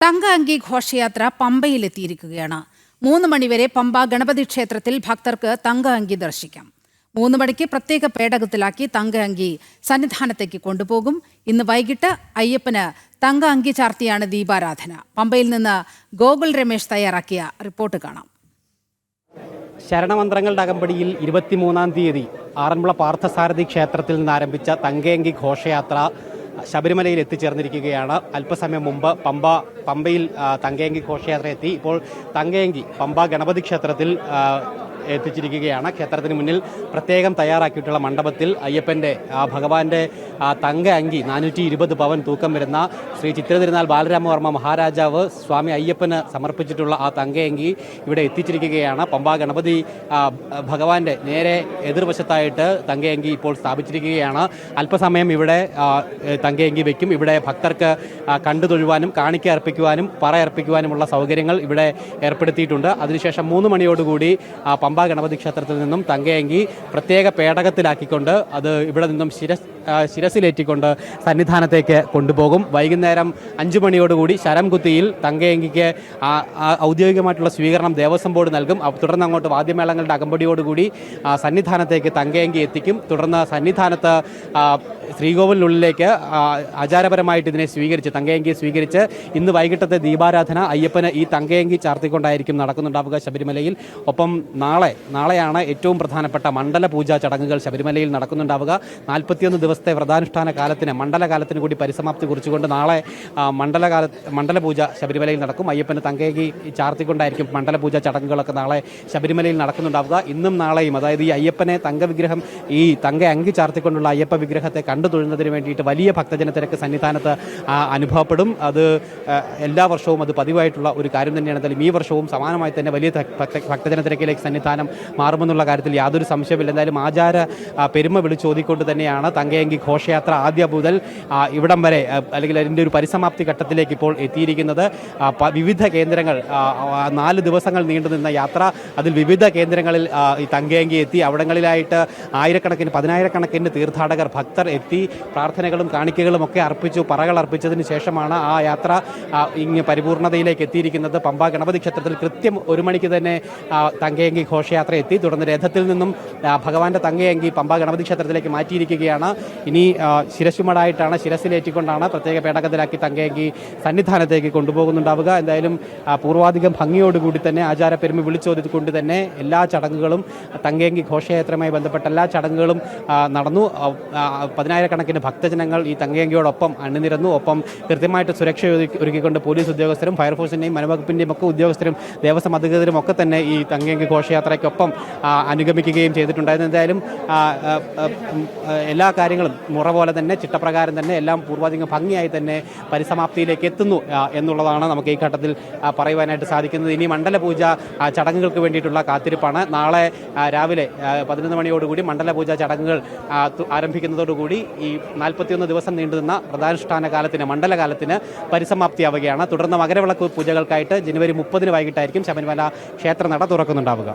തങ്ക അങ്കി ഘോഷയാത്ര പമ്പയിലെത്തിയിരിക്കുകയാണ്. 3 മണിവരെ പമ്പ ഗണപതി ക്ഷേത്രത്തിൽ ഭക്തർക്ക് തങ്ക അങ്കി ദർശിക്കാം. 3 മണിക്ക് പ്രത്യേക പേടകത്തിലാക്കി തങ്ക അങ്കി സന്നിധാനത്തേക്ക് കൊണ്ടുപോകും. ഇന്ന് വൈകിട്ട് അയ്യപ്പന് തങ്ക അങ്കി ചാർത്തിയാണ് ദീപാരാധന. പമ്പയിൽ നിന്ന് ഗോകുൽ രമേശ് തയ്യാറാക്കിയ റിപ്പോർട്ട് കാണാം. ശരണമന്ത്രങ്ങളുടെ അകമ്പടിയിൽ 23-ാം തീയതി ആറന്മുള പാർത്ഥസാരഥി ക്ഷേത്രത്തിൽ നിന്ന് ആരംഭിച്ച തങ്കയങ്കി ഘോഷയാത്ര ശബരിമലയിൽ എത്തിച്ചേർന്നിരിക്കുകയാണ്. അല്പസമയം മുമ്പ് പമ്പയിൽ തങ്കയങ്കി ഘോഷയാത്ര എത്തി. ഇപ്പോൾ തങ്കയങ്കി പമ്പ ഗണപതി ക്ഷേത്രത്തിൽ എത്തിച്ചിരിക്കുകയാണ്. ക്ഷേത്രത്തിന് മുന്നിൽ പ്രത്യേകം തയ്യാറാക്കിയിട്ടുള്ള മണ്ഡപത്തിൽ അയ്യപ്പൻ്റെ ഭഗവാന്റെ തങ്ക അങ്കി 420 പവൻ തൂക്കം വരുന്ന ശ്രീ ചിത്രതിരുനാൾ ബാലരാമവർമ്മ മഹാരാജാവ് സ്വാമി അയ്യപ്പന് സമർപ്പിച്ചിട്ടുള്ള ആ തങ്കയങ്കി ഇവിടെ എത്തിച്ചിരിക്കുകയാണ്. പമ്പ ഗണപതി ഭഗവാന്റെ നേരെ എതിർവശത്തായിട്ട് തങ്കയങ്കി ഇപ്പോൾ സ്ഥാപിച്ചിരിക്കുകയാണ്. അല്പസമയം ഇവിടെ തങ്കയങ്കി വയ്ക്കും. ഇവിടെ ഭക്തർക്ക് കണ്ടു തൊഴുവാനും കാണിക്ക അർപ്പിക്കുവാനും പറ അർപ്പിക്കുവാനുമുള്ള സൗകര്യങ്ങൾ ഇവിടെ ഏർപ്പെടുത്തിയിട്ടുണ്ട്. അതിനുശേഷം 3 മണിയോടുകൂടി പമ്പ ഗണപതി ക്ഷേത്രത്തിൽ നിന്നും തങ്കയങ്കി പ്രത്യേക പേടകത്തിലാക്കിക്കൊണ്ട് അത് ഇവിടെ നിന്നും ശിരസിലേറ്റിക്കൊണ്ട് സന്നിധാനത്തേക്ക് കൊണ്ടുപോകും. വൈകുന്നേരം 5 മണിയോടുകൂടി ശരംകുത്തിയിൽ തങ്കയങ്കിക്ക് ഔദ്യോഗികമായിട്ടുള്ള സ്വീകരണം ദേവസ്വം ബോർഡ് നൽകും. തുടർന്ന് അങ്ങോട്ട് വാദ്യമേളങ്ങളുടെ അകമ്പടിയോടുകൂടി സന്നിധാനത്തേക്ക് തങ്കയങ്കി എത്തിക്കും. തുടർന്ന് സന്നിധാനത്ത് ശ്രീകോവിലിനുള്ളിലേക്ക് ആചാരപരമായിട്ട് ഇതിനെ തങ്കയങ്കി സ്വീകരിച്ച് ഇന്ന് വൈകിട്ടത്തെ ദീപാരാധന അയ്യപ്പന് ഈ തങ്കയങ്കി ചാർത്തിക്കൊണ്ടായിരിക്കും നടക്കുന്നുണ്ടാവുക ശബരിമലയിൽ. ഒപ്പം നാളെയാണ് ഏറ്റവും പ്രധാനപ്പെട്ട മണ്ഡല പൂജാ ചടങ്ങുകൾ ശബരിമലയിൽ നടക്കുന്നുണ്ടാവുക. 41 ദിവസത്തെ വ്രതാനുഷ്ഠാന കാലത്തിന് മണ്ഡലകാലത്തിന് കൂടി പരിസമാപ്തി കുറിച്ചുകൊണ്ട് നാളെ മണ്ഡല പൂജ ശബരിമലയിൽ നടക്കും. അയ്യപ്പന് തങ്കയങ്കി ചാർത്തിക്കൊണ്ടായിരിക്കും മണ്ഡല പൂജാ ചടങ്ങുകളൊക്കെ നാളെ ശബരിമലയിൽ നടക്കുന്നുണ്ടാവുക. ഇന്നും നാളെയും, അതായത് ഈ അയ്യപ്പനെ ഈ തങ്ക അങ്കി ചാർത്തിക്കൊണ്ടുള്ള അയ്യപ്പ വിഗ്രഹത്തെ കണ്ടു തൊഴുന്നതിന് വേണ്ടിയിട്ട് വലിയ ഭക്തജന തിരക്ക് സന്നിധാനത്ത് അനുഭവപ്പെടും. അത് എല്ലാ വർഷവും അത് പതിവായിട്ടുള്ള ഒരു കാര്യം തന്നെയാണ്. എന്തായാലും ഈ വർഷവും സമാനമായി തന്നെ വലിയ ഭക്തജന തിരക്കിലേക്ക് സന്നിധാനം മാറുമെന്നുള്ള കാര്യത്തിൽ യാതൊരു സംശയമില്ല. എന്തായാലും ആചാര പെരുമ വിളിച്ചോതിക്കൊണ്ട് തന്നെയാണ് തങ്കയങ്കി ഘോഷയാത്ര ആദ്യം മുതൽ ഇവിടം വരെ, അല്ലെങ്കിൽ അതിൻ്റെ ഒരു പരിസമാപ്തി ഘട്ടത്തിലേക്ക് ഇപ്പോൾ എത്തിയിരിക്കുന്നത്. വിവിധ കേന്ദ്രങ്ങൾ 4 ദിവസങ്ങൾ നീണ്ടുനിന്ന യാത്ര, അതിൽ വിവിധ കേന്ദ്രങ്ങളിൽ ഈ തങ്കയങ്കി എത്തി. അവിടങ്ങളിലായിട്ട് പതിനായിരക്കണക്കിന് തീർത്ഥാടകർ ഭക്തർ എത്തി പ്രാർത്ഥനകളും കാണിക്കകളും ഒക്കെ അർപ്പിച്ചു. പറകൾ അർപ്പിച്ചതിന് ശേഷമാണ് ആ യാത്ര ഇങ്ങ് പരിപൂർണതയിലേക്ക് എത്തിയിരിക്കുന്നത്. പമ്പ ഗണപതി ക്ഷേത്രത്തിൽ കൃത്യം 1 മണിക്ക് തന്നെ തങ്കയങ്കി ഘോഷയാത്ര എത്തി. തുടർന്ന് രഥത്തിൽ നിന്നും ഭഗവാന്റെ തങ്കയങ്കി പമ്പ ഗണപതി ക്ഷേത്രത്തിലേക്ക് മാറ്റിയിരിക്കുകയാണ്. ഇനി ശിരസിലേറ്റിക്കൊണ്ടാണ് പ്രത്യേക പേടകത്തിലാക്കി തങ്കയങ്കി സന്നിധാനത്തേക്ക് കൊണ്ടുപോകുന്നുണ്ടാവുക. എന്തായാലും പൂർവാധികം ഭംഗിയോടുകൂടി തന്നെ ആചാരപ്പെരുമ വിളിച്ചോതിക്കൊണ്ട് തന്നെ എല്ലാ ചടങ്ങുകളും തങ്കയങ്കി ഘോഷയാത്രയുമായി ബന്ധപ്പെട്ട എല്ലാ ചടങ്ങുകളും നടന്നു. 10,000-കണക്കിന് ഭക്തജനങ്ങൾ ഈ തങ്കയങ്കിയോടൊപ്പം അണിനിരന്നു. ഒപ്പം കൃത്യമായിട്ട് സുരക്ഷ ഒരുക്കിക്കൊണ്ട് പോലീസ് ഉദ്യോഗസ്ഥരും ഫയർഫോഴ്സിൻ്റെയും വനംവകുപ്പിൻ്റെയും ഒക്കെ ഉദ്യോഗസ്ഥരും ദേവസ്വം അധികൃതരും ഒക്കെ തന്നെ ഈ തങ്കയങ്കി ഘോഷയാത്രയ്ക്കൊപ്പം അനുഗമിക്കുകയും ചെയ്തിട്ടുണ്ടായിരുന്നു. എന്തായാലും എല്ലാ കാര്യങ്ങളും മുറ പോലെ തന്നെ ചിട്ടപ്രകാരം തന്നെ എല്ലാം പൂർവാധികം ഭംഗിയായി തന്നെ പരിസമാപ്തിയിലേക്ക് എത്തുന്നു എന്നുള്ളതാണ് നമുക്ക് ഈ ഘട്ടത്തിൽ പറയുവാനായിട്ട് സാധിക്കുന്നത്. ഇനി മണ്ഡല പൂജ ചടങ്ങുകൾക്ക് വേണ്ടിയിട്ടുള്ള കാത്തിരിപ്പാണ്. നാളെ രാവിലെ 11 മണിയോടുകൂടി മണ്ഡല പൂജ ചടങ്ങുകൾ ആരംഭിക്കുന്നതോടുകൂടി ഈ 41 ദിവസം നീണ്ടുനിന്ന വ്രതാനുഷ്ഠാന കാലത്തിന് മണ്ഡലകാലത്തിന് പരിസമാപ്തിയാവുകയാണ്. തുടർന്ന് മകരവിളക്ക് പൂജകൾക്കായിട്ട് ജനുവരി 30 വൈകിട്ടായിരിക്കും ശബരിമല ക്ഷേത്രനട തുറക്കുന്നുണ്ടാവുക.